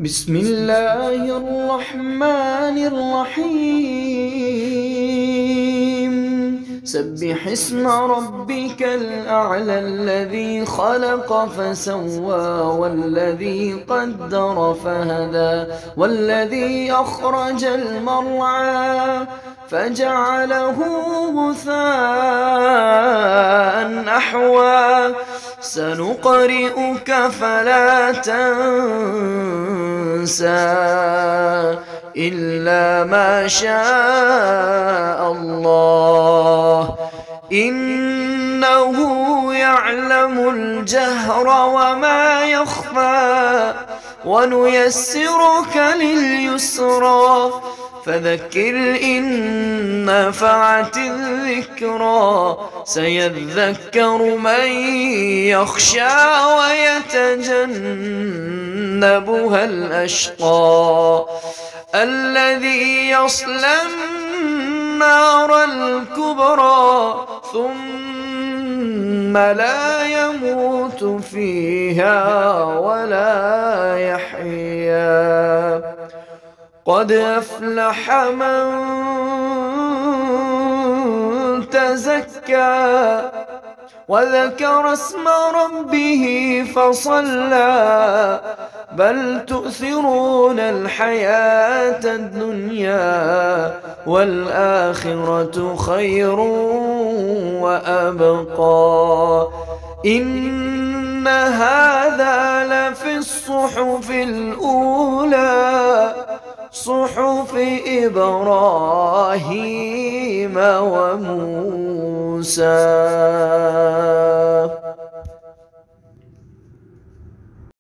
بسم الله الرحمن الرحيم. سبح اسم ربك الأعلى الذي خلق فسوى والذي قدر فهدى والذي أخرج المرعى فجعله غثاء أحوى. سنقرئك فلا تنسى إلا ما شاء الله إنه يعلم الجهر وما يخفى ونيسرك لليسرى فذكر إن نفعت الذكرى سيذكر من يخشى ويتجنبها الأشقى الذي يصلى النار الكبرى ثم لا يموت فيها ولا يحيا. قد أفلح من تزكى وذكر اسم ربه فصلى بل تؤثرون الحياة الدنيا والآخرة خير وأبقى. إن هذا لفي الصحف الأولى صحف إبراهيم وموسى.